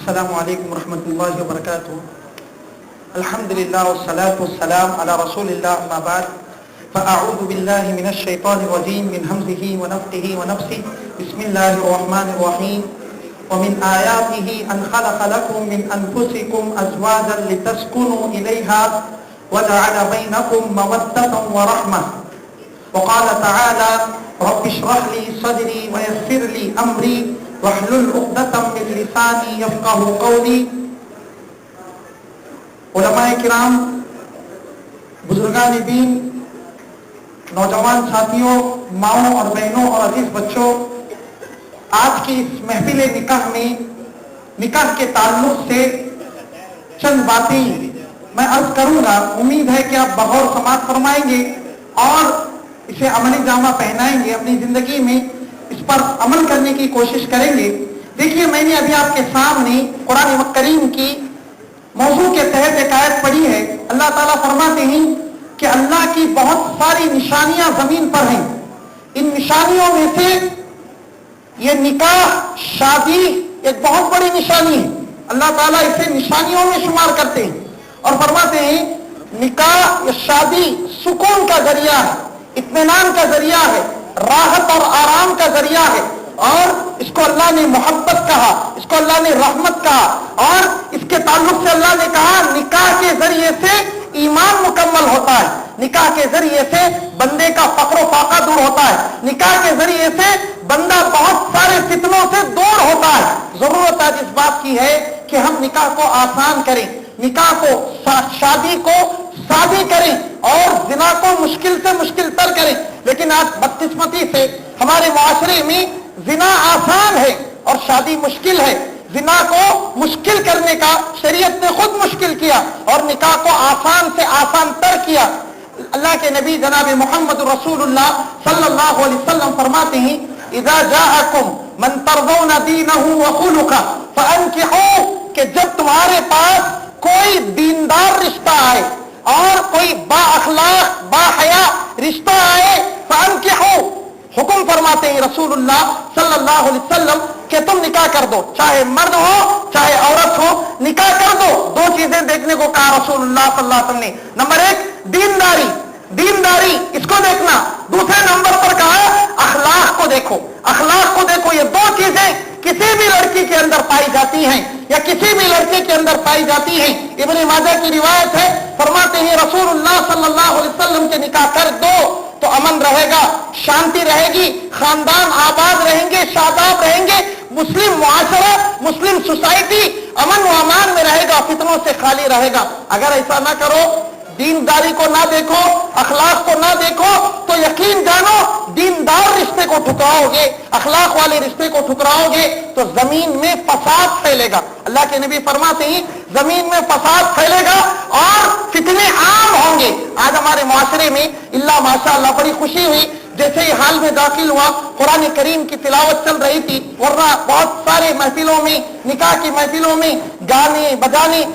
السلام علیکم ورحمۃ اللہ وبرکاتہ. الحمدللہ والصلاة والسلام علی رسول اللہ. اما بعد فاعوذ باللہ من الشیطان الرجیم من ہمزہ ونفخہ ونفثہ. بسم اللہ الرحمن الرحیم. ومن آیاتہ ان خلق لکم من انفسکم ازواجا لتسکنوا الیہا وجعل بینکم مودۃ ورحمۃ. وقال تعالی رب اشرح لی صدری ویسر لی امری واحلل عقدۃ من لسانی یفقہوا قولی. علماء کرام، بزرگان دین، نوجوان ساتھیوں، ماؤں اور بہنوں اور عزیز بچوں، آج کی اس محفل نکاح میں نکاح کے تعلق سے چند باتیں میں عرض کروں گا. امید ہے کہ آپ بغور سماعت فرمائیں گے اور اسے عملی جامہ پہنائیں گے، اپنی زندگی میں اس پر عمل کرنے کی کوشش کریں گے. دیکھیے، میں نے ابھی آپ کے سامنے قرآن کریم کی موضوع کے تحت ایک آیت پڑھی ہے. اللہ تعالیٰ فرماتے ہیں کہ اللہ کی بہت ساری نشانیاں زمین پر ہیں. ان نشانیوں میں سے یہ نکاح، شادی ایک بہت بڑی نشانی ہے. اللہ تعالیٰ اسے نشانیوں میں شمار کرتے ہیں اور فرماتے ہیں نکاح یا شادی سکون کا ذریعہ ہے، اطمینان کا ذریعہ ہے، راحت اور آرام کا ذریعہ ہے. اور اس کو اللہ نے محبت کہا، اس کو اللہ نے رحمت کہا، اور اس کے تعلق سے اللہ نے کہا نکاح کے ذریعے سے ایمان مکمل ہوتا ہے، نکاح کے ذریعے سے بندے کا فقر و فاقہ دور ہوتا ہے، نکاح کے ذریعے سے بندہ بہت سارے فتنوں سے دور ہوتا ہے. ضرورت آج اس بات کی ہے کہ ہم نکاح کو آسان کریں، نکاح کو، شادی کو سادی کریں اور زنا کو مشکل سے مشکل تر کریں. لیکن آج بدقسمتی سے ہمارے معاشرے میں زنا آسان ہے اور شادی مشکل ہے. زنا کو مشکل کرنے کا شریعت نے خود مشکل کیا اور نکاح کو آسان سے آسان تر کیا. اللہ کے نبی جناب محمد رسول اللہ صلی اللہ علیہ وسلم فرماتے ہیں اذا جاءکم من ترضون دینہ وخلقہ فانکحوہ، کہ جب تمہارے پاس کوئی دیندار رشتہ آئے اور کوئی با اخلاق با حیا رشتہ آئے فانکحوہ، حکم فرماتے ہیں رسول اللہ صلی اللہ علیہ وسلم کہ تم نکاح کر دو، چاہے مرد ہو چاہے عورت ہو، نکاح کر دو. دو چیزیں دیکھنے کو کہا رسول اللہ صلی اللہ علیہ وسلم نے. نمبر ایک دینداری، دینداری اس کو دیکھنا. دوسرے نمبر پر کہا اخلاق کو دیکھو، اخلاق کو دیکھو. یہ دو چیزیں کسی بھی لڑکی کے اندر پائی جاتی ہیں یا کسی بھی لڑکے کے اندر پائی جاتی ہیں. ابن ماجہ کی روایت ہے، فرماتے ہیں رسول اللہ صلی اللہ علیہ وسلم کے نکاح کر دو تو امن رہے گا، شانتی رہے گی، خاندان آباد رہیں گے، شاداب رہیں گے، مسلم معاشرہ، مسلم سوسائٹی امن و امان میں رہے گا، فتنوں سے خالی رہے گا. اگر ایسا نہ کرو، دینداری کو نہ دیکھو، اخلاق کو نہ دیکھو، تو یقین جانو دیندار رشتے کو ٹھکراؤ گے، اخلاق والے رشتے کو ٹھکراؤ گے تو زمین میں فساد پھیلے گا. اللہ کے نبی فرماتے ہیں زمین میں فساد پھیلے گا اور فتنے عام ہوں گے. آج ہمارے معاشرے میں اللہ ماشاء اللہ بڑی خوشی ہوئی، جیسے ہی حال میں داخل ہوا قرآن کریم کی تلاوت چل رہی تھی، ورنہ بہت سارے محفلوں میں، نکاح کی محفلوں میں گانے بجانے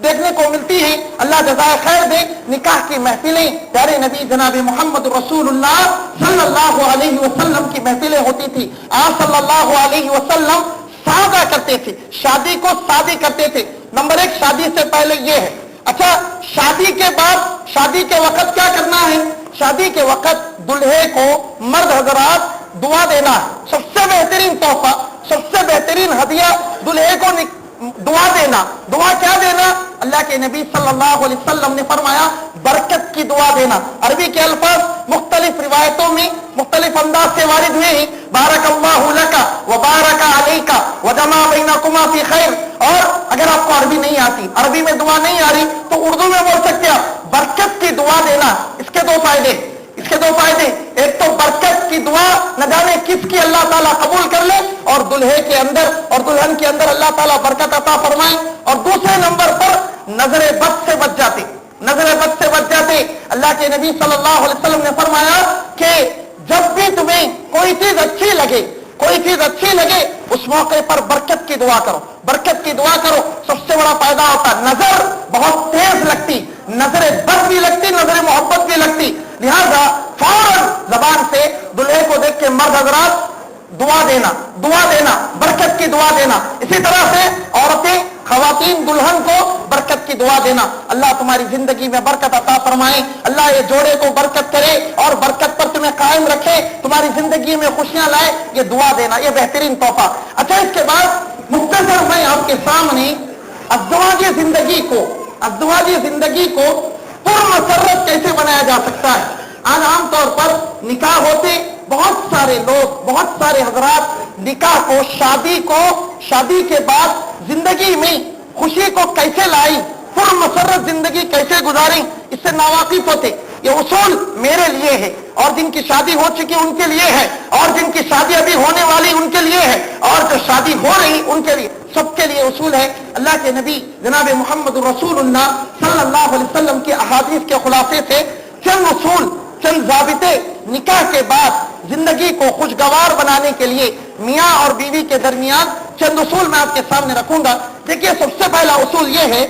دیکھنے کو ملتی ہے. اللہ جزائے خیر دے. نکاح کی محفلیں پیارے نبی جناب محمد رسول اللہ صلی اللہ علیہ وسلم کی محفلیں ہوتی تھی. آپ صلی اللہ علیہ وسلم سادہ کرتے تھے، شادی کو سادی کرتے تھے. نمبر ایک، شادی سے پہلے یہ ہے. اچھا، شادی کے بعد، شادی کے وقت کیا کرنا ہے؟ شادی کے وقت دلہے کو مرد حضرات دعا دینا ہے. سب سے بہترین تحفہ، سب سے بہترین ہدیہ دلہے کو دعا دینا. دعا کیا دینا؟ اللہ کے نبی صلی اللہ علیہ وسلم نے فرمایا برکت کی دعا دینا. عربی کے الفاظ مختلف روایتوں میں مختلف انداز سے وارد ہوئے ہیں. بارک اللہ لک وبارک علیک وجمع بینکما فی خیر. اور اگر آپ کو عربی نہیں آتی، عربی میں دعا نہیں آ رہی، تو اردو میں بول سکتے ہیں برکت کی دعا دینا. اس کے دو فائدے، اس کے دو فائدے. ایک تو برکت کی دعا نہ جانے کس کی اللہ تعالیٰ قبول کر لے اور دلہے کے اندر اور دلہن کے اندر اللہ تعالیٰ برکت عطا فرمائے. اور دوسرے نمبر پر نظر بد سے بچ جاتے، نظر بد سے بچ جاتے. اللہ کے نبی صلی اللہ علیہ وسلم نے فرمایا کہ جب بھی تمہیں کوئی چیز اچھی لگے، کوئی چیز اچھی لگے، اس موقع پر برکت کی دعا کرو، برکت کی دعا کرو. سب سے بڑا فائدہ ہوتا ہے. نظر بہت تیز لگتی، نظر بد بھی لگتی، نظر محبت بھی لگتی. لہذا فوراً زبان سے دلہے کو دیکھ کے مرد حضرات दुआ देना, बरकत की दुआ देना। इसी तरह से औरतें, खवातीन, दुल्हन को बरकत की दुआ देना, अल्लाह तुम्हारी जिंदगी में बरकत अता फरमाए, अल्लाह ये जोड़े को बरकत करे और बरकत पर तुम्हें कायम रखे, तुम्हारी जिंदगी में खुशियां लाए, ये दुआ देना, ये बेहतरीन तोहफा। अच्छा, इसके बाद मुख्तसर मैं आपके सामने अज़वाजी जिंदगी को पुरमसरत कैसे बनाया जा सकता है। आज आमतौर पर निकाह होते बहुत सारे लोग, बहुत सारे हजरात निकाह को, शादी के बाद जिंदगी में खुशी को कैसे लाई, पुरमसरत जिंदगी कैसे गुजारें, इससे नावाकिफ होते। ये उसूल मेरे लिए है और जिनकी शादी हो चुकी उनके लिए है और जिनकी शादी अभी होने वाली उनके लिए है और जो शादी हो रही उनके लिए, सबके लिए उसूल है। अल्लाह के नबी जनाब मोहम्मद रसूलुल्लाह सल्लल्लाहु अलैहि वसल्लम के अहादीस के खुलासे से चंद उसूल, चंद ज़ाबिते निकाह के बाद जिंदगी को खुशगवार बनाने के लिए मियाँ और बीवी के दरमियान चंद उसूल मैं आपके सामने रखूंगा। देखिए, सबसे पहला उसूल यह है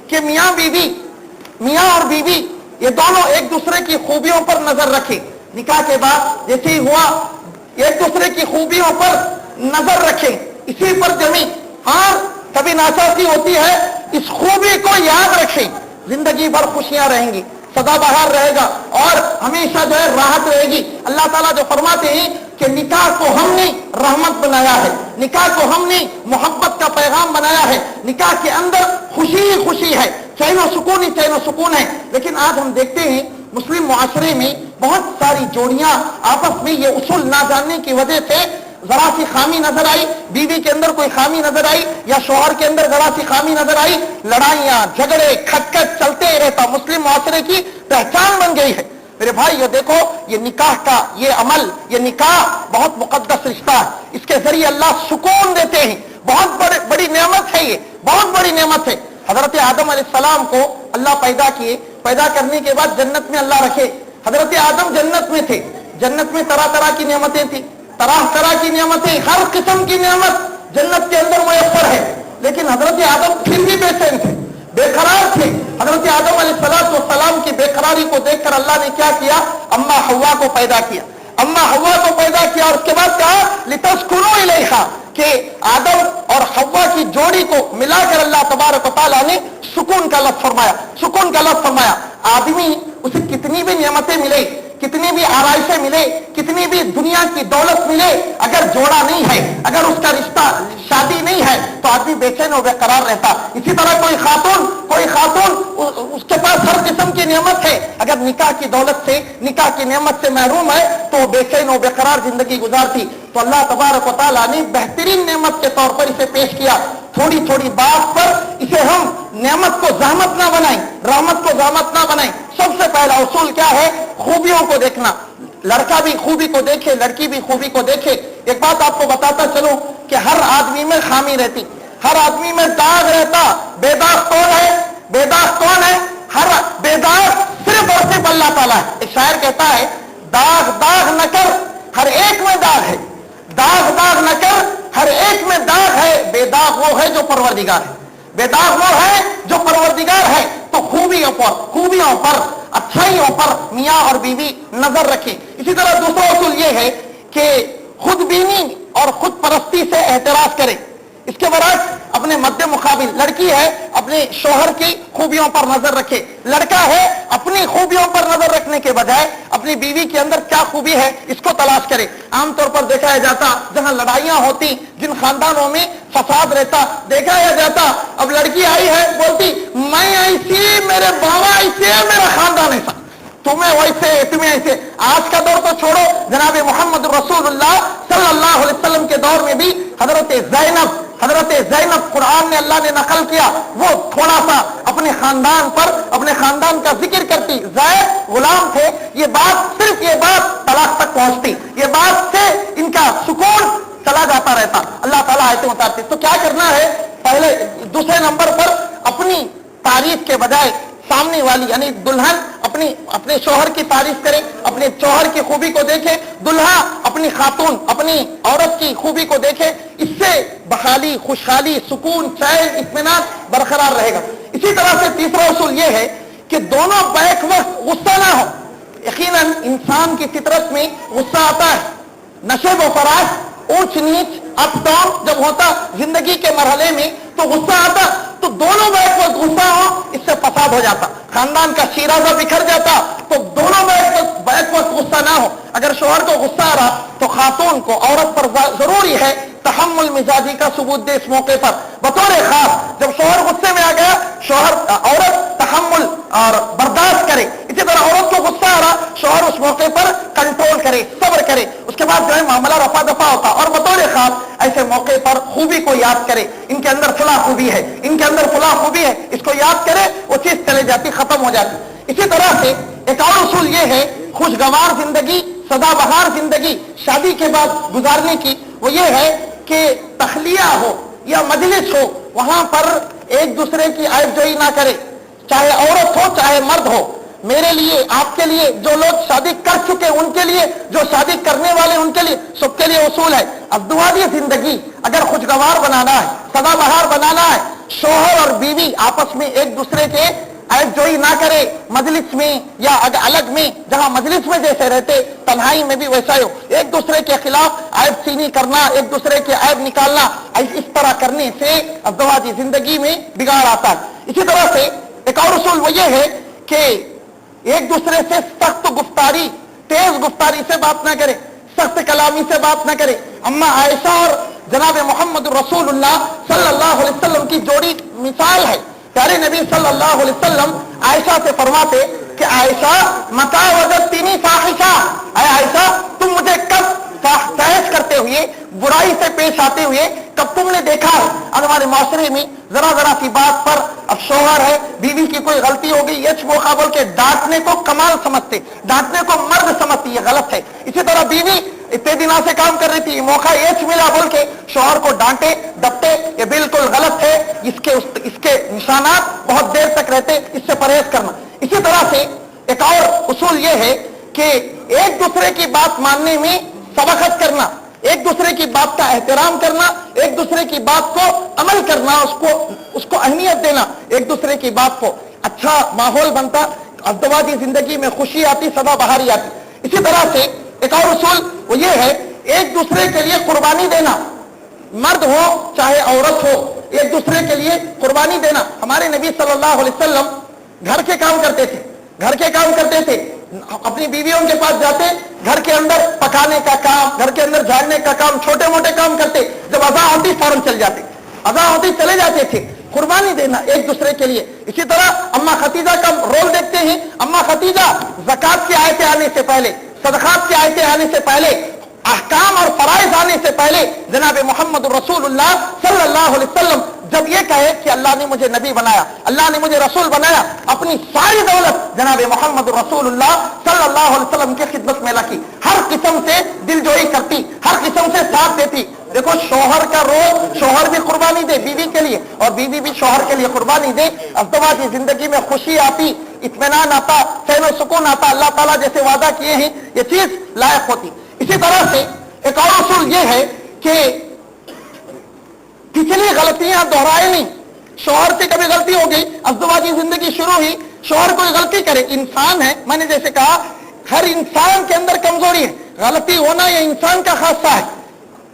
कि मियाँ और बीवी ये दोनों एक दूसरे की खूबियों पर नजर रखें। निकाह के बाद जैसे ही हुआ, एक दूसरे की खूबियों पर नजर रखें, इसी पर जमी। हाँ, कभी नाचासी होती है, इस खूबी को याद रखें, जिंदगी भर खुशियां रहेंगी, सदाबहार रहेगा और हमेशा जो है राहत रहेगी। अल्लाह ताला जो फरमाते हैं कि निकाह को हमने रहमत बनाया है, निकाह को हमने मोहब्बत का पैगाम बनाया है, निकाह के अंदर खुशी ही खुशी है, चैन और सुकून ही चैन और सुकून है। लेकिन आज हम देखते हैं मुस्लिम मुआशरे में बहुत सारी जोड़ियां आपस में ये उसूल ना जानने की वजह से जरा सी खामी नजर आई, बीवी के अंदर कोई खामी नजर आई या शोहर के अंदर जरा सी खामी नजर आई, लड़ाइयां, झगड़े, खटखट चलते ही रहता, मुस्लिम मुआशरे की पहचान बन गई है। मेरे भाई, ये देखो, ये निकाह का ये अमल, ये निकाह बहुत मुकद्दस रिश्ता है, इसके जरिए अल्लाह सुकून देते हैं, बहुत बड़ी नेमत है, ये बहुत बड़ी नेमत है। हजरत आदम अलैहिस्सलाम को अल्लाह पैदा किए, पैदा करने के बाद जन्नत में अल्लाह रखे। हजरत आदम जन्नत में थे, जन्नत में तरह तरह की नेमतें थी, तरह की नेमतें, हर किस्म की नेमत जन्नत के अंदर मुयस्सर है। लेकिन हजरत आदम फिर भी बेचैन थे, बेकरार थे। हजरत आदम अलैहिस्सलाम की बेकरारी को देखकर अल्लाह ने क्या किया, अम्मा हव्वा को पैदा किया, अम्मा हव्वा को पैदा किया और उसके बाद कहा लितस्कुनू इलैहा, कि आदम और हव्वा की जोड़ी को मिलाकर अल्लाह तबारक व तआला ने सुकून का लफ्ज़ फरमाया, सुकून का लफ्ज़ फरमाया। आदमी उसे कितनी भी नेमतें मिले, कितनी भी आराइशें मिले, कितनी भी दुनिया की दौलत मिले, अगर जोड़ा नहीं है, अगर उसका रिश्ता शादी नहीं है, तो आदमी बेचैन और बेकरार रहता। इसी तरह कोई खातून उसके पास हर किस्म की नेमत है, अगर निकाह की दौलत से, निकाह की नेमत से महरूम है, तो बेचैन और बेकरार जिंदगी गुजारती। तो अल्लाह तबारक व तआला ने बेहतरीन नेमत के तौर पर इसे पेश किया। थोड़ी थोड़ी बात पर इसे हम नेमत को ज़हमत ना बनाएं, रहमत को ज़हमत ना बनाएं। सबसे पहला उसूल क्या है, खूबियों को देखना। लड़का भी खूबी को देखे, लड़की भी खूबी को देखे। एक बात आपको बताता चलूं कि हर आदमी में खामी रहती, हर आदमी में दाग रहता। बेदाग कौन है? बेदाग कौन है? हर बेदाग सिर्फ और सिर्फ अल्लाह ताला है। एक शायर कहता है, दाग दाग न कर, हर एक में दाग है, दाग दाग न कर, हर एक में दाग है। बेदाग वो है जो परवरदिगार है, बेदाग वो है जो परवरदिगार है। तो खूबियों पर, अच्छाइयों पर मियाँ और बीवी नजर रखें। इसी तरह दूसरा उसूल ये है कि खुदबीनी और खुद परस्ती से एहतराज करें। इसके बरक्स अपने मद्दे मुकाबिल, लड़की है अपने शोहर की खूबियों पर नजर रखे, लड़का है अपनी खूबियों पर नजर रखने के बजाय अपनी बीवी के अंदर क्या खूबी है इसको तलाश करे। आमतौर पर देखा जाता, जहां लड़ाइयां होती, जिन खानदानों में फसाद रहता, देखा जाता, अब लड़की आई है बोलती मैं ऐसी, मेरे बाबा ऐसे, मेरा खानदान ऐसा, तुम्हें वैसे, तुम्हें ऐसे। आज का दौर तो छोड़ो, जनाब मोहम्मद रसूलुल्लाह सल्लल्लाहु अलैहि वसल्लम के दौर में भी हजरत ज़ैनब कुरान में अल्लाह ने नकल किया, वो थोड़ा सा अपने खानदान पर, अपने खानदान का जिक्र करती। ज़ैद गुलाम थे, ये बात, सिर्फ ये बात तलाक तक पहुंचती, ये बात से इनका सुकून चला जाता रहता। अल्लाह ताला आयतें उतारते। तो क्या करना है, पहले दूसरे नंबर पर अपनी तारीफ के बजाय सामने वाली यानी दुल्हन अपने शोहर की तारीफ करे, अपने शोहर की खूबी को देखे, दुल्हा अपनी खातून, अपनी औरत की खूबी को देखे। इससे बहाली, खुशहाली, सुकून, चैन, इत्मीनान बरकरार रहेगा। इसी तरह से तीसरा उसूल यह है कि दोनों बैक वक्त गुस्सा ना हो। यकीनन इंसान की फितरत में गुस्सा आता है, नशे व फराश ऊंच नीच अप डाउन जब होता जिंदगी के मरहले में तो गुस्सा आता, तो दोनों में एक वक्त गुस्सा हो, इससे फसाद हो जाता, खानदान का शीराजा बिखर जाता। तो दोनों में एक वक्त गुस्सा ना हो। अगर शोहर को गुस्सा आ रहा तो खातून को, औरत पर जरूरी है तहम्मुल मिजाजी का सबूत दे इस मौके पर बतौर खास। जब शोहर गुस्से में आ गया, औरत तहम्मुल और बर्दाश्त करे। इसी तरह औरत को गुस्सा आ रहा, शोहर उस मौके पर कंट्रोल करे, सब्र करे, उसके बाद जो है मामला रफा दफा होता। और बतौर खास ऐसे मौके पर खूबी को याद करे, इनके अंदर फला खूबी है, इनके अंदर फला खूबी है, इसको याद करे, वो चीज चले जाती, खत्म हो जाती। इसी तरह से एक और उसूल ये है खुशगवार जिंदगी, सदाबहार जिंदगी शादी के बाद गुजारने की, वो ये है कि तखलिया हो या मजलिस हो, वहां पर एक दूसरे की आयबजोई ना करे, चाहे औरत हो चाहे मर्द हो। मेरे लिए, आपके लिए, जो लोग शादी कर चुके उनके लिए, जो शादी करने वाले उनके लिए, सबके लिए उसूल है। अज़दवाजी जिंदगी अगर खुशगवार बनाना है, सदाबहार बनाना है, शोहर और बीवी आपस में एक दूसरे के आयबजोई ना करे, मजलिस में या अलग में, जहां मजलिस में जैसे रहते तन्हाई में भी वैसा हो, एक दूसरे के खिलाफ आयब सीनी करना, एक दूसरे के आयब निकालना, इस तरह करने से अज़दवाजी जिंदगी में बिगाड़ आता है। इसी तरह से एक और उसूल वो ये है कि एक दूसरे से सख्त गुफ्तारी, तेज गुफ्तारी से बात ना करे, सख्त कलामी से बात ना करे। अम्मा आयशा और जनाब मोहम्मद रसूलुल्लाह सल्लल्लाहु अलैहि वसल्लम की जोड़ी मिसाल है। प्यारे नबी सल्लल्लाहु अलैहि वसल्लम आयशा से फरमाते कि आयशा मता वजदतीनी फाहिशा, आयशा तुम मुझे कब फहश करते हुए, बुराई से पेश आते हुए कब तुमने देखा है। और हमारे माशरे में जरा जरा सी बात पर अब शोहर है, बीवी की कोई गलती हो गई, ये मौका बोल के डांटने को कमाल समझते, डांटने को मर्द समझती, ये गलत है। इसी तरह बीवी इतने दिनों से काम कर रही थी, मौका एच मिला बोल के शोहर को डांटे डपटे, ये बिल्कुल गलत है। इसके निशानात बहुत देर तक रहते, इससे परहेज करना। इसी तरह से एक और उसूल ये है कि एक दूसरे की बात मानने में सबकत करना, एक दूसरे की बात का एहतराम करना, एक दूसरे की बात को अमल करना, उसको अहमियत देना, एक दूसरे की बात को अच्छा माहौल बनता, अज़दवाजी जिंदगी में खुशी आती, सदाबहारी आती। इसी तरह से एक और उसूल वो ये है एक दूसरे के लिए कुर्बानी देना, मर्द हो चाहे औरत हो, एक दूसरे के लिए कुर्बानी देना। हमारे नबी सल्लल्लाहु अलैहि वसल्लम घर के काम करते थे, घर के काम करते थे, अपनी बीवियों के पास जाते, घर के अंदर पकाने का काम, घर के अंदर झाड़ने का काम, छोटे मोटे काम करते, जब अज़ा होती फौरन चल जाते, अज़ा होती चले जाते थे। कुर्बानी देना एक दूसरे के लिए। इसी तरह अम्मा खतीजा का रोल देखते हैं। अम्मा खतीजा ज़कात की आयतें आने से पहले, सदक़ात की आयतें आने से पहले, अहकाम और फराइज आने से पहले जनाब मोहम्मद रसूलुल्लाह सल्लल्लाहु अलैहि वसल्लम जब ये कहे कि अल्लाह ने मुझे नबी बनाया, अल्लाह ने मुझे रसूल बनाया, अपनी सारी दौलत जनाब मोहम्मद रसूलुल्लाह सल्लल्लाहु अलैहि वसल्लम की खिदमत में रखी, हर किस्म से दिलजोई करती, हर किस्म से साथ देती। देखो शोहर का रोल, शोहर भी कुर्बानी दे बीवी के लिए और बीवी भी शोहर के लिए कुर्बानी दे, अज़दवाजी जिंदगी में खुशी आती, इत्मीनान आता, चैन सुकून आता, अल्लाह ताला जैसे वादा किए हैं ये चीज लायक होती। इसी तरह से एक और उसूल ये है कि पिछली गलतियां दोहराए नहीं। शोहर से कभी गलती हो गई, अज़दवाजी जिंदगी शुरू हुई, शोहर कोई गलती करे, इंसान है, मैंने जैसे कहा हर इंसान के अंदर कमजोरी है, गलती होना ये इंसान का खासा है,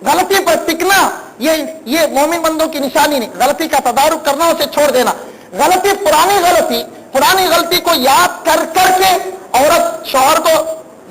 गलती पर टिकना ये मोमिन बंदों की निशानी नहीं, गलती का तदारुक करना, उसे छोड़ देना। पुरानी गलती को याद कर करके औरत शोहर को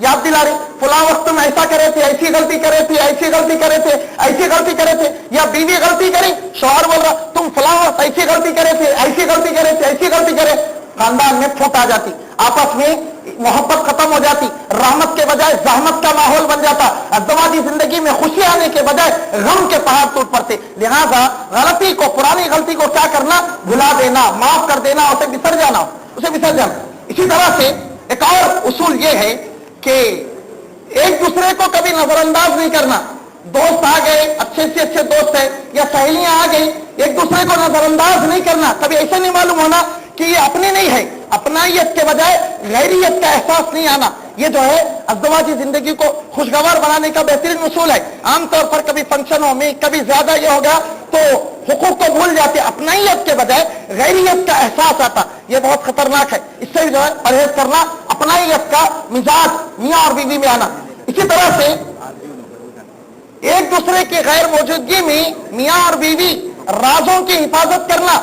याद दिला रही, फुला वक्त में ऐसा करे थे, ऐसी गलती करे थे, ऐसी गलती करे थे, ऐसी गलती करे थे, या बीवी गलती करी, शोहर बोल रहा तुम फुला वक्त ऐसी गलती करे थे, ऐसी गलती करे थे, ऐसी गलती करे, खानदान में फूट आ जाती, आपस में मोहब्बत खत्म हो जाती, रहमत के बजाय जहमत का माहौल बन जाता, अज़दवाजी जिंदगी में खुशी आने के बजाय गम के पहाड़ टूट पड़ते। लिहाजा गलती को, पुरानी गलती को क्या करना, भुला देना, माफ कर देना, उसे बिसर जाना। इसी तरह से एक और उसूल ये है कि एक दूसरे को कभी नजरअंदाज नहीं करना। दोस्त आ गए, अच्छे से अच्छे दोस्त है या सहेलियां आ गई, एक दूसरे को नजरअंदाज नहीं करना। कभी ऐसा नहीं मालूम होना कि ये अपने नहीं है, अपनाइयत के बजाय गैरियत का एहसास नहीं आना। ये जो है अज़दवाजी जिंदगी को खुशगवार बनाने का बेहतरीन उसूल है। आमतौर पर कभी फंक्शनों में कभी ज्यादा ये हो गया तो हुकूक को भूल जाते, अपनाइयत के बजाय गैरियत का एहसास आता, ये बहुत खतरनाक है। इससे जो है परहेज करना, अपनाइयत का मिजाज मियाँ और बीवी में आना। इसी तरह से एक दूसरे की गैर मौजूदगी में मियाँ और बीवी राजों की हिफाजत करना।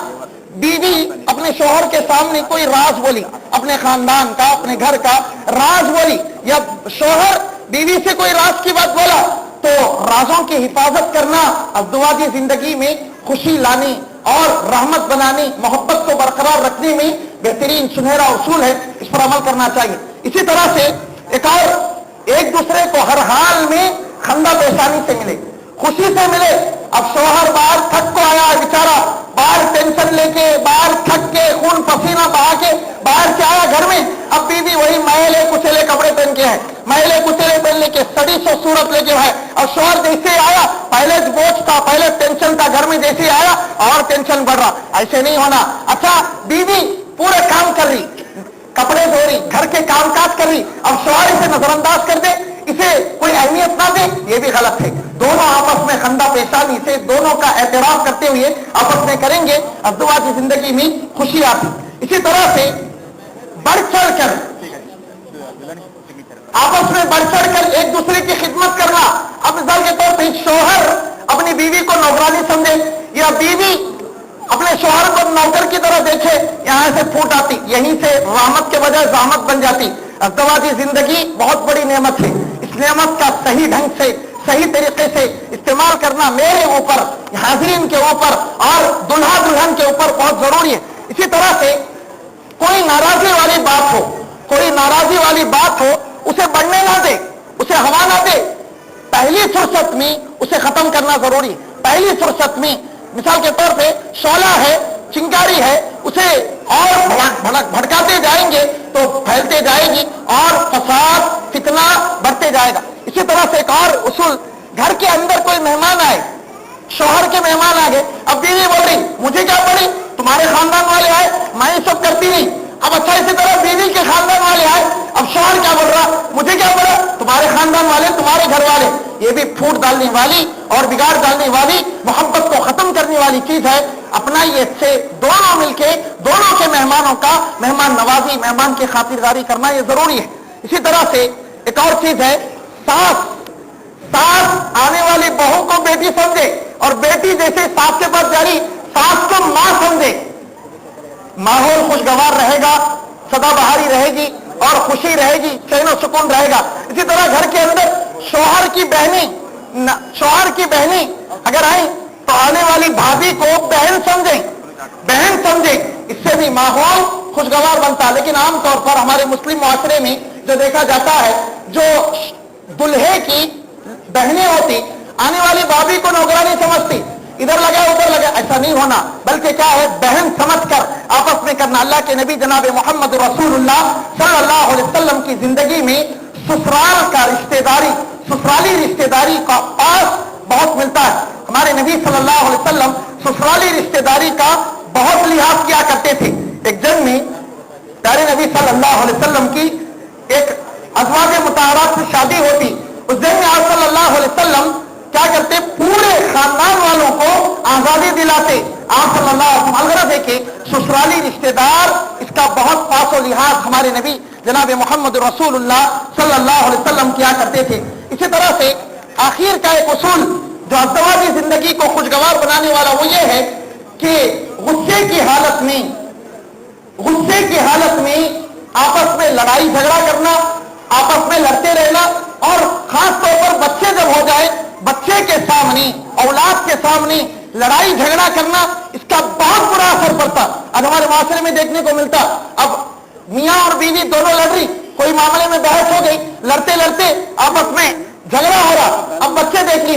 बीवी अपने शोहर के सामने कोई राज बोली, अपने खानदान का, अपने घर का राज बोली, या शोहर बीवी से कोई राज की बात बोला, तो राजों की हिफाजत करना अज़दवाजी जिंदगी में खुशी लाने और रहमत बनाने, मोहब्बत को बरकरार रखने में बेहतरीन सुनहरा उसूल है। इस पर अमल करना चाहिए। इसी तरह से एक और, एक दूसरे को हर हाल में खंदा पेशानी से मिले, खुशी से मिले। अब शोहर बाहर थक को आया बेचारा, बाहर टेंशन लेके, बाहर थक के, खून पसीना बहा के बाहर से आया घर में, अब बीवी वही मैले कुचले कपड़े पहन के है, मैले कुचले पहन के, सड़ी सो सूरत लेके है। और शोहर जैसे आया, पहले बोझ था, पहले टेंशन था, घर में जैसे आया और टेंशन बढ़ रहा। ऐसे नहीं होना। अच्छा, बीवी पूरे काम कर रही, कपड़े धो रही, घर के कामकाज कर रही, अब शोहर इसे नजरअंदाज कर दे, इसे कोई अहमियत ना दे, ये भी गलत है। दोनों आपस में खंदा पेशानी से, दोनों का एहतराम करते हुए आपस में करेंगे, अज़दवाजी जिंदगी में खुशी आती। इसी तरह से बढ़ चढ़ कर आपस में बढ़ चढ़ कर एक दूसरे की खिदमत करना। अब मिसाल के तौर पर शोहर अपनी बीवी को नौकरानी समझे, या बीवी अपने शोहर को नौकर की तरह देखे, यहां से फूट आती, यहीं से रहमत के बजाय ज़हमत बन जाती। अज़दवाजी जिंदगी बहुत बड़ी नेमत है। इस नेमत का सही ढंग से, सही तरीके से इस्तेमाल करना मेरे ऊपर, हाज़रीन के ऊपर और दुल्हा दुल्हन के ऊपर बहुत जरूरी है। इसी तरह से कोई नाराजगी वाली बात हो, कोई नाराजगी वाली बात हो, उसे बढ़ने ना दे, उसे हवा ना दे, पहली फुर्सत में उसे खत्म करना जरूरी है। पहली फुर्सत में, मिसाल के तौर पे शोला है, चिंगारी है, उसे और भड़काते जाएंगे तो फैलते जाएगी और फसाद, फितना बढ़ते जाएगा। इसी तरह से एक और उसूल, घर के अंदर कोई मेहमान आए, शोहर के मेहमान आ गए, अब बीवी बोल रही मुझे क्या पड़ी, तुम्हारे खानदान वाले आए, मैं ये सब करती नहीं। अब अच्छा, इसी तरह बीवी के खानदान वाले आए, अब शोहर क्या बोल रहा, मुझे क्या पड़ा, तुम्हारे खानदान वाले, तुम्हारे घर वाले। ये भी फूट डालने वाली और बिगाड़ डालने वाली, मोहब्बत को खत्म करने वाली चीज है। अपना ये से दोनों मिलके, दोनों के मेहमानों का मेहमान नवाजी, मेहमान की खातिरदारी करना ये जरूरी है। इसी तरह से एक और चीज है, सास आने वाली बहू को बेटी समझे, और बेटी जैसे सास के पास जा रही, सास को मां समझे। माहौल खुशगवार रहेगा, सदाबहारी रहेगी और खुशी रहेगी, चैन और सुकून रहेगा। इसी तरह घर के अंदर शोहर की बहनी अगर आई तो आने वाली भाभी को बहन समझे, इससे भी माहौल खुशगवार बनता है। लेकिन आमतौर पर हमारे मुस्लिम मुआशरे में जो देखा जाता है, जो दुल्हे की बहनें होती, आने वाली भाभी को नौकरानी समझती, इधर लगा उधर लगा, ऐसा नहीं होना, बल्कि क्या है, बहन समझकर आपस में करना। अल्लाह के नबी जनाब मोहम्मद रसूलुल्लाह सल्लल्लाहु अलैहि वसल्लम की जिंदगी में ससुराल का रिश्तेदारी, ससुराली रिश्तेदारी का पास बहुत मिलता है। हमारे नबी सल्लल्लाहु अलैहि वसल्लम ससुराली रिश्तेदारी का बहुत लिहाज किया करते थे। एक जंग में प्यारे नबी सल्लल्लाहु अलैहि वसल्लम की एक अज़वाज मुतहरात से शादी होती। उस जंग में आप सल्लल्लाहु अलैहि वसल्लम क्या करते, पूरे खानदान वालों को आजादी दिलाते। आप सल्लल्लाहु अलैहि वसल्लम अलगरा देखे, ससुराली रिश्तेदार, इसका बहुत पास और लिहाज हमारे नबी जनाब मोहम्मद रसूलुल्लाह सल्लल्लाहु अलैहि वसल्लम किया करते थे। इसी तरह से आखिर का एक उसूल जो अज़दवाजी जिंदगी को खुशगवार बनाने वाला, वो ये है कि गुस्से की हालत में आपस में लड़ाई झगड़ा करना, आपस में लड़ते रहना, और खास तौर पर बच्चे जब हो जाए, बच्चे के सामने, औलाद के सामने लड़ाई झगड़ा करना, इसका बहुत बुरा असर पड़ता। आज हमारे माशरे में देखने को मिलता। अब मियाँ और बीवी दोनों लड़ रही, कोई मामले में बहस हो गई, लड़ते लड़ते आपस में झगड़ा हो रहा, अब बच्चे देख ली,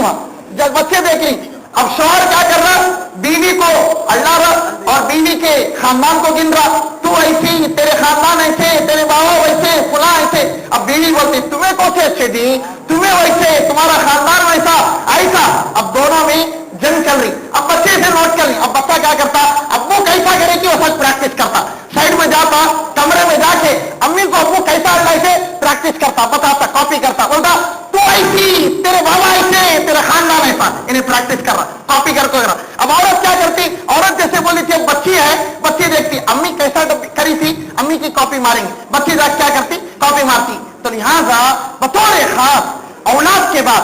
अब शौहर क्या कर रहा, बीवी को अल्लाह रहा और बीवी के खानदान को गिन रहा, तू ऐसी, तेरे खानदान ऐसे, तेरे बाबा वैसे, फुला ऐसे। अब बीवी बोलती तुम्हें कौन से अच्छे दी, तुम्हें वैसे, तुम्हारा खानदान वैसा ऐसा। अब दोनों में जंग चल रही। अब बच्चे से नोट कर रही। अब बच्चा क्या करता, अब्बू कैसा करे कि वो सब प्रैक्टिस करता, साइड में जाता, कमरे में जाके अम्मी को अब्बू कैसा ऐसे प्रैक्टिस करता, बताता, कॉपी करता, बोलता तू ऐसी, तेरे बाबा ऐसे, तेरा खानदान ऐसा, इन्हें प्रैक्टिस कर रहा, कॉपी कर रहा। अब औरत क्या करती, औरत जैसे बोली थी, अब बच्ची है, बच्ची देखती अम्मी कैसा करी थी, अम्मी की कॉपी मारेंगे, बच्ची जाके क्या करती, कॉपी मारती। तो लिहाजा बतौर खास औलाद के बाद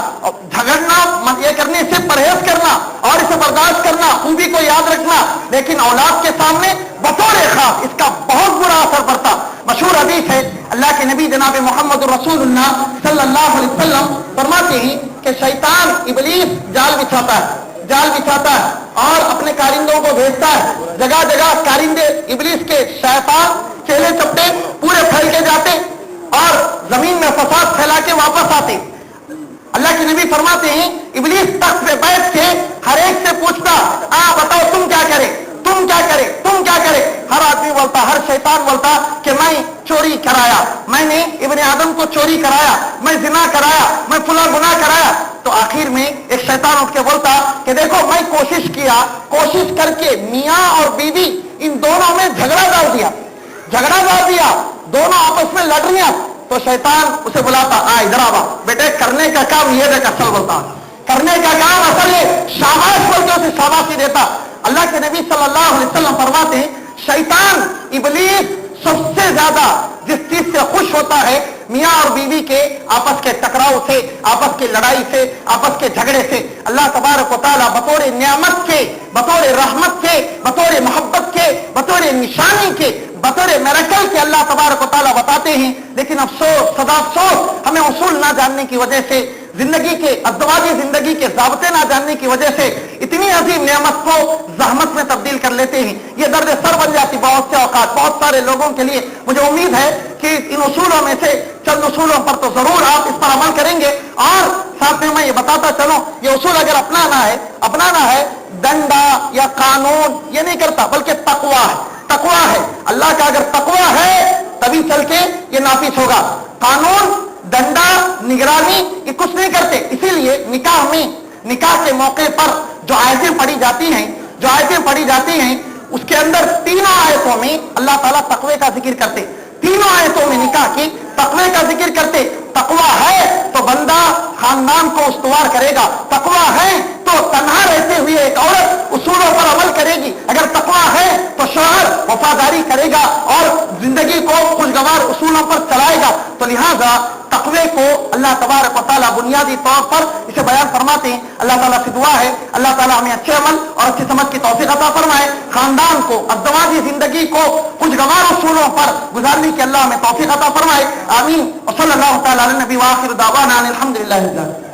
झगड़ना, ये करने से परहेज करना और इसे बर्दाश्त करना, खूबी को याद रखना, लेकिन औलाद के सामने बतौर खास इसका बहुत बुरा असर पड़ता। मशहूर हदीस है, अल्लाह के नबी जनाब मोहम्मद रसूलुल्लाह सल्लल्लाहु अलैहि वसल्लम फरमाते हैं कि शैतान इबलीस जाल बिछाता है और अपने कारिंदों को भेजता है। जगह जगह कारिंदे इबलीस के शैतान चेले चपटे पूरे फैल के जाते और जमीन में फसाद फैला के वापस आते। अल्लाह के नबी फरमाते हैं इबलीस तख्त पे बैठ के हर एक से पूछता, बताओ तुम क्या करे। हर आदमी बोलता, हर शैतान बोलता कि मैं चोरी कराया, मैंने इब्ने आदम को चोरी कराया, मैं जिना कराया, मैं फुला गुनाह कराया। तो आखिर में एक शैतान उठ के बोलता कि देखो मैं कोशिश करके मियाँ और बीवी इन दोनों में झगड़ा डाल दिया, दोनों आपस में लड़ रही। तो शैतान उसे बुलाता, इधर आवा बेटे, करने का काम ये देख, असल बोलता करने का काम असल है, शाबाश बोल के उसे शाबाशी देता। अल्लाह के नबी सल्लल्लाहु अलैहि वसल्लम फरमाते हैं शैतान इबलीस सबसे ज्यादा जिस चीज से खुश होता है मियाँ और बीवी के आपस के टकराव से, आपस की लड़ाई से, आपस के झगड़े से, अल्लाह तबारक व तआला बतौर नियामत के, बतौर रहमत के, बतौर मोहब्बत के, बतौर निशानी के, बतौर मिरेकल के अल्लाह तबारक व तआला बताते हैं। लेकिन अफसोस, सदा अफसोस, हमें उसूल ना जानने की वजह से, जिंदगी के अज़वाजी जिंदगी के ज़ाब्ते ना जानने की वजह से इतनी अजीम नेमत को ज़हमत में तब्दील कर लेते हैं। ये दर्द सर बन जाती बहुत से औकात, बहुत सारे लोगों के लिए। मुझे उम्मीद है कि इन उसूलों में से चंद उसूलों पर तो जरूर आप इस पर अमल करेंगे। और साथ में मैं ये बताता चलूं, ये उसूल अगर अपनाना है डंडा या कानून ये नहीं करता, बल्कि तकवा है। अल्लाह का अगर तकवा है तभी चल के ये नाफिज होगा। कानून, डंडा, निगरानी ये कुछ नहीं करते। इसीलिए निकाह के मौके पर जो आयतें पढ़ी जाती हैं उसके अंदर तीनों आयतों में अल्लाह ताला तकवे का जिक्र करते, तीनों आयतों में निकाह की तकवे का जिक्र करते। तकवा है तो बंदा खानदान को उस्तवार करेगा, तकवा है तो तन्हा रहते हुए एक औरत उसूलों पर अमल करेगी, अगर तकवा है तो शौहर वफादारी करेगा और जिंदगी को खुशगवार उसूलों पर चलाएगा। तो लिहाजा तकवे को अल्लाह तबारक व तआला बुनियादी तौर पर इसे बयान फरमाते हैं। अल्लाह ताला से दुआ है अल्लाह ताला हमें अच्छे अमल और अच्छी समझ की तौफीक अता फरमाए, खानदान को, अज़वाजी जिंदगी को खुशगवार उसूलों पर गुजारने की अल्लाह हमें तौफीक अता फरमाए। आमीन। व सल्लल्लाहु तआला अला नबी व आखिर दावाना अल्हम्दुलिल्लाहि रब्बिल आलमीन।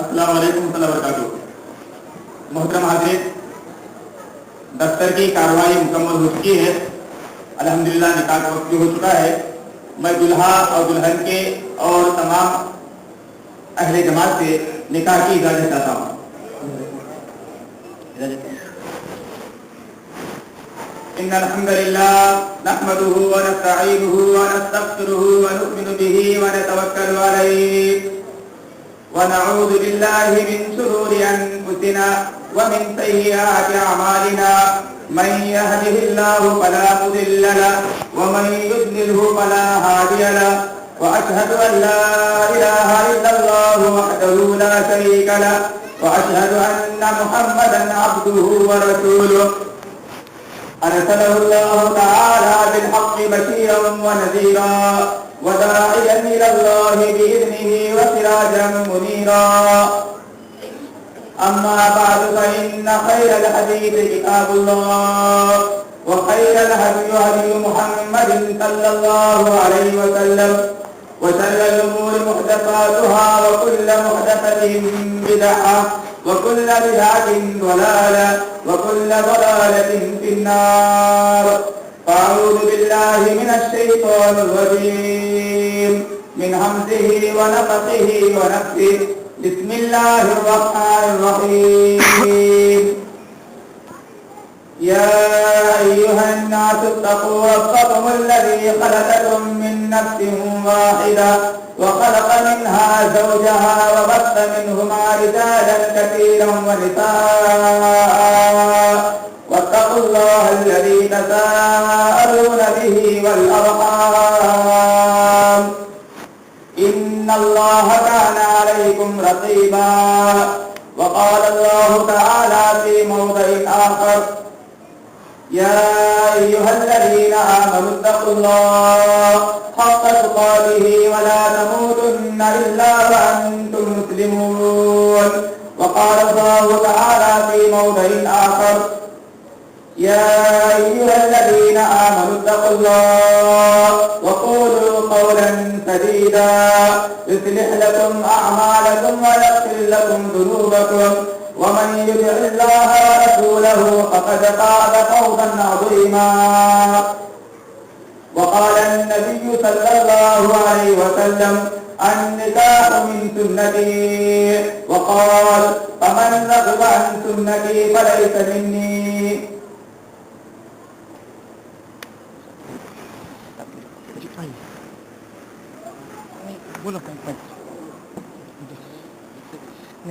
अस्सलाम वालेकुम वबरकातुहू। मोहतरम हाज़िरीन, दफ्तर की कार्रवाई मुकम्मल हो चुकी है। अल्हम्दुलिल्लाह निकाह का वक्त भी हो चुका है। मैं दुल्हा और दुल्हन के और तमाम अहले जमात से निकाह की इजाज़त चाहता हूँ। इन्नल हम्दुलिल्लाह नहमदुहु व नस्तईनुहु व नस्तगफिरुहु व नु'मिनु बिही व नतवक्कलु अलैहि ونعوذ بالله من شرور أنفسنا ومن سيئات أعمالنا من يهده الله فلا مضل له ومن يضلله فلا هادي له وأشهد أن لا إله إلا الله وحده لا شريك له وأشهد أن محمدا عبده ورسوله أرسله الله تعالى بالحق بشيرا ونذيرا وداعيا إلى الله بإذنه وسراجا منيرا. أما بعد فإن خير الحديث كتاب الله وخير الهدي هدي محمد صلى الله عليه وسلم وشر الأمور محدثاتها وكل محدثة بدعة وكل بدعة ضلالة وكل ضلالة في النار. أعوذ بالله من الشيطان الرجيم من همزه ونفخه ونفثه. بسم الله الرحمن الرحيم. يا أيها الناس اتقوا ربكم الذي خلقكم من نفس واحدة وخلق منها زوجها وبث منهما رجالا كثيرا ونساء واتقوا الله الذي تساءلون به والأرحام إن الله كان عليكم رقيبا وقال الله تعالى في موضع آخر يا أيها الذين آمنوا اتقوا الله حق تقاته ولا تموتن إلا وأنتم مسلمون وقال الله تعالى في موضع آخر يا أيها الذين آمنوا اتقوا الله وقولوا قولا سديدا يصلح لكم أعمالكم ويغفر لكم ذنوبكم ومن يطع الله ورسوله فقد فاز فوزا عظيما وقال النبي صلى الله عليه وسلم النكاح من سنتي وقال فمن رغب عن سنتي فليس مني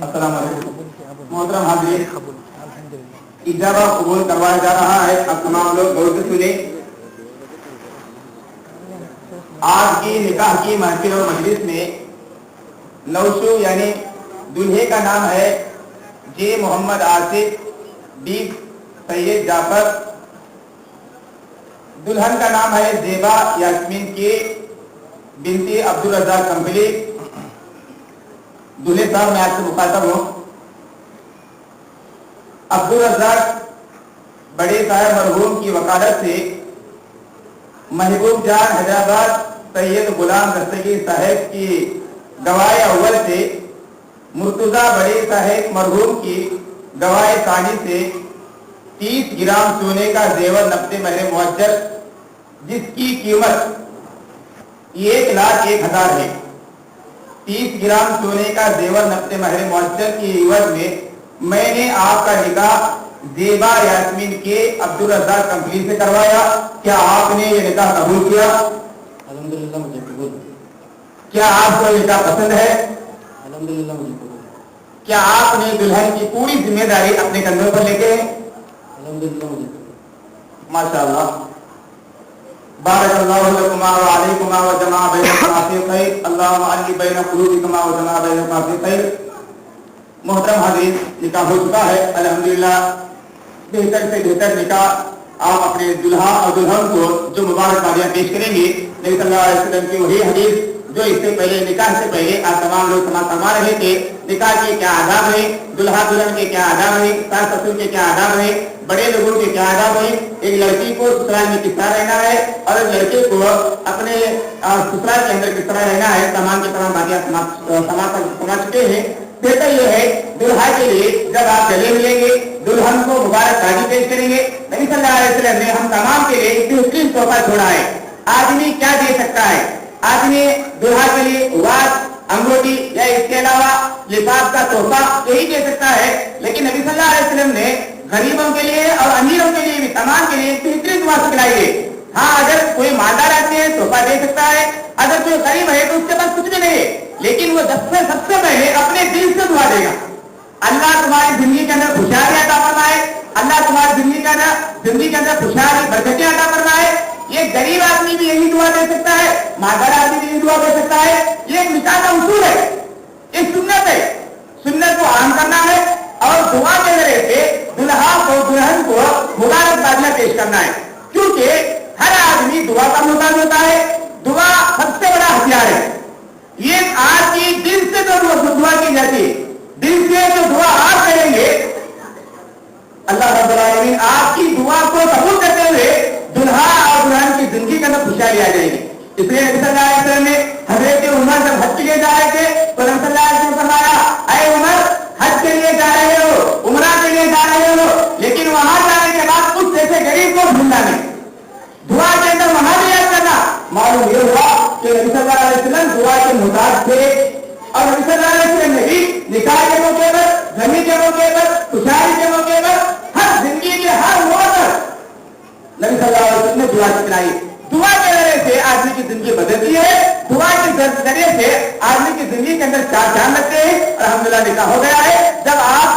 السلام علیکم محترم حاضرین، اجابہ قبول کروایا جا رہا ہے. اب تمام لوگ غور سے سنیں. آج کی نکاح کی محفل اور مجلس میں نوشو یعنی دلہے کا نام ہے جے محمد آصف بی سید جعفر، دلہن کا نام ہے زیبا یاسمین کے بنتی عبدالرزاق کمپلی. دلہے صاحب میں آپ سے مخاطب ہوں. عبدالرزاق بڑے صاحب مرحوم کی وکالت سے محبوب جان حیدرآباد سید غلام دستگیر صاحب کی گواہ اول سے مرتضی بڑے صاحب مرحوم کی گواہ ثانی سے 30 گرام سونے کا زیور نقد مہر معجل جس کی قیمت 1,01,000 ہے. 30 گرام سونے کا زیور نقد مہر معجل کی عوض میں نے آپ کا نکاح زیبا یاسمین کے عبدالرزاق کمپلی سے کروایا. کیا آپ نے یہ نکاح قبول کیا؟ الحمدللہ مجھے قبول. کیا آپ کو نکاح پسند ہے؟ الحمدللہ مجھے قبول. کیا آپ نے دلہن کی پوری ذمہ داری اپنے کندھوں پر لے کے؟ الحمدللہ مجھے قبول. ماشاءاللہ. بارک اللہ لکما وعلیکما وجمع بینکما فی خیر. اللہم الف بین قلوبکما وجمع بینکما فی خیر. محترم حاضرین، نکاح ہو چکا ہے الحمدللہ. بہتر سے بہتر نکاح آپ اپنے دلہا اور دلہن کو جو مبارکبادیاں پیش کریں گے. نبی صلی اللہ علیہ وسلم کی وہی حدیث جو اس سے پہلے نکاح سے پہلے آپ تمام لوگ سماعت فرما رہے تھے. نکاح کے کیا آداب ہیں، دلہا دلہن کے کیا آداب ہیں، ساس سسر کے کیا آداب ہیں، بڑے لوگوں کے کیا آداب ہیں. ایک لڑکی کو سسرال میں کس طرح رہنا ہے اور ایک لڑکے کو اپنے سسرال کے اندر کس طرح رہنا ہے، تمام کی تمام باتیں سمجھ چکے ہیں. بہتر یہ ہے دلہا کے لیے جب آپ گلے ملیں گے دلہن کو مبارکبادی پیش کریں گے. نبی صلی اللہ علیہ وسلم نے ہم تمام کے لیے ایک بہترین تحفہ چھوڑا ہے. آدمی کیا دے سکتا ہے؟ آدمی دلہا کے لیے واس، انگوٹی یا اس کے علاوہ لباس کا تحفہ یہی دے سکتا ہے. لیکن نبی صلی اللہ علیہ وسلم نے غریبوں کے لیے اور امیروں کے لیے بھی تمام کے لیے ایک بہترین دعا سکھلائی ہے. ہاں، اگر کوئی مالدار آدمی ہے تحفہ دے سکتا ہے، اگر کوئی غریب ہے تو اس کے پاس کچھ بھی نہیں ہے، لیکن وہ سب سے پہلے اپنے دل سے دعا دے گا. اللہ تمہاری زندگی کے اندر خوشحالی عطا فرمائے، اللہ تمہاری زندگی کے اندر خوشحالی برکتیں عطا فرمائے. یہ غریب آدمی بھی یہی دعا دے سکتا ہے، مالدار آدمی بھی یہی دعا دے سکتا ہے. یہ ایک نکاح کا اصول ہے، ایک سنت ہے. سنت کو عام کرنا ہے اور دعا کے ذریعے سے دلہا کو دلہن کو مبارکبادیاں پیش کرنا ہے. کیونکہ ہر آدمی دعا کا محتاج ہوتا ہے. دعا سب سے بڑا ہتھیار ہے. یہ آج کی دل سے جو دعا کی جاتی ہے، دل سے جو دعا آپ کریں گے اللہ رب العالمین آپ کی دعا کو قبول کرتے ہوئے دلہا اور دلہن کی زندگی کے اندر خوشحالی آ جائے گی. اس لیے نبی صلی اللہ علیہ وسلم نے حضرت عمر جب حج کے لیے جا رہے تھے تو نبی صلی اللہ علیہ وسلم نے فرمایا، اے عمر، حج کے لیے جا رہے ہو، عمرہ کے لیے جا رہے ہو، لیکن وہاں جانے کے بعد کچھ ایسے غریب کو بھولنا نہیں. دعا کے اندر وہاں بھی یاد کرنا. معلوم یہ ہوا کہ نبی صلی اللہ علیہ وسلم دعا کے محتاج تھے اور نبی صلی اللہ علیہ وسلم نے بھی نکاح کے موقع پر، غمی کے موقع پر، خوشحالی کے موقع پر، ہر زندگی کے ہر موڑ پر नबी सल्लल्लाहु अलैहि वसल्लम ने दुआ सिखाई। दुआ के जरिए से आदमी की जिंदगी बदलती है, दुआ के जरिए से आदमी की जिंदगी के अंदर चार चांद लगते हैं। अल्हम्दुलिल्लाह निकाह हो गया है। जब आप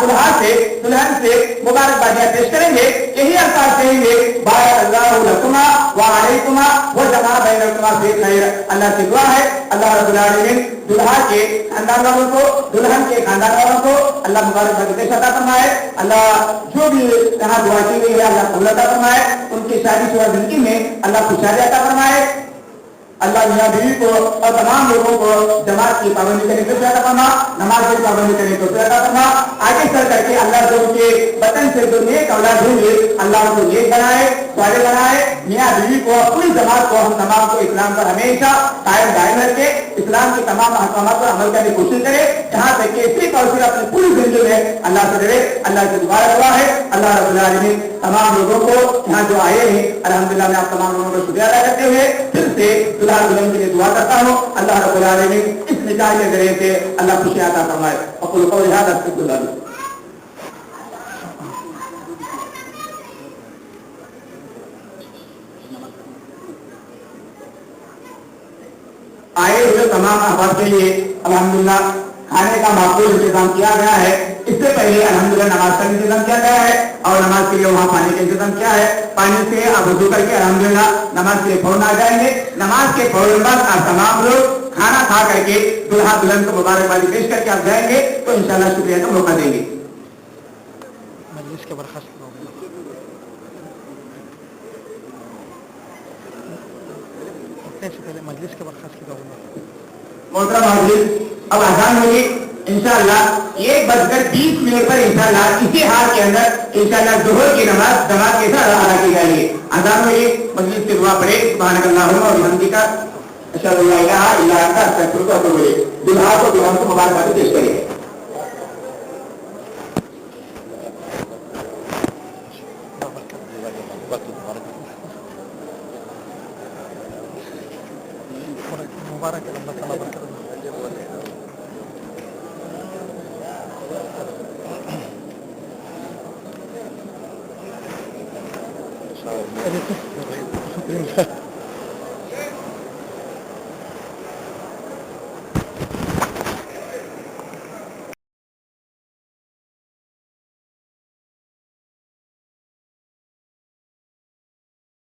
दुल्हन से मुबारकबादियां पेश करेंगे, यही अल्फाज कहेंगे बारकल्लाहु लकुमा व अलैकुमा व जमा बैनकुमा फी खैर। अल्लाह से दुआ है अल्लाह रब्बुल आलमीन दुल्हा के खानदान वालों को, दुल्हन के खानदान वालों को अल्लाह मुबारकबादी पेश अता फरमाए। अल्लाह जो भी यहाँ दुआ की गई है अल्लाह कबूल अता फरमाए। उनकी शादीशुदा जिंदगी में अल्लाह खुशहाली अता फरमाए। अल्लाह मियां बीवी को और तमाम लोगों को जमात की पाबंदी करने को अता फरमा, नमाज की पाबंदी करने को अता फरमा। आगे चल करके अल्लाह जो उनके वतन से जो नेक औलाद होंगे अल्लाह उनको नेक बनाए, साले बनाए। मियां बीवी को, पूरी जमात को, हम तमाम को इस्लाम पर हमेशा कायम दायम रखे, इस्लाम की तमाम अहकामात पर अमल करने की कोशिश करे। यहाँ तक कि सिर्फ और सिर्फ अपनी पूरी जिंदगी में अल्लाह से डरे, अल्लाह से दुआ हुआ है। अल्लाह रब्बुल आलमीन तमाम लोगों को यहाँ जो आए हैं अल्हम्दुलिल्लाह मैं आप तमाम लोगों को शुक्रिया अदा करते हुए फिर से दुल्हा दुल्हन के लिए दुआ करता हूँ। अल्लाह रब्बुल आलमीन इस निकाह के जरिए से अल्लाह खुशी अता फरमाए। अक़ूलु क़ौली हाज़ा अस्तग़फ़िरुल्लाह। आए हुए तमाम अहबाब के लिए अल्हम्दुलिल्लाह खाने का माकूल इंतजाम किया गया है। इससे पहले अल्हम्दुलिल्लाह नमाज का इंतजाम किया गया है और नमाज के लिए वहाँ पानी का इंतजाम किया है। पानी से आप वुज़ू करके अल्हम्दुलिल्लाह नमाज के लिए फौरन आ जाएंगे। नमाज के फौरन बाद आप तमाम लोग खाना खा करके दुल्हा दुल्हन को मुबारकबादी पेश करके आप जाएंगे तो इंशाअल्लाह शुक्रिया का मौका देंगे। मजलिस के बर्खास्त से पहले मजलिस के बर्खास्त की मोहतरम हाज़िरीन, अब अज़ान होगी इंशाअल्लाह 1:20 पर इंशाअल्लाह इसी हाल के अंदर इंशाअल्लाह ज़ोहर की नमाज जमात के साथ अदा की जाएगी। अज़ान होगी, मजलिस की दुआ पढ़े सुब्हानकल्लाहुम्मा व बिहम्दिका अशहदु अल्ला इलाहा इल्ला अंता अस्तगफिरुका व अतूबु इलैक। दुल्हा को दुल्हन को मुबारकबादी पेश करिए। मुबारक अल्लाह ताला बरकत दे।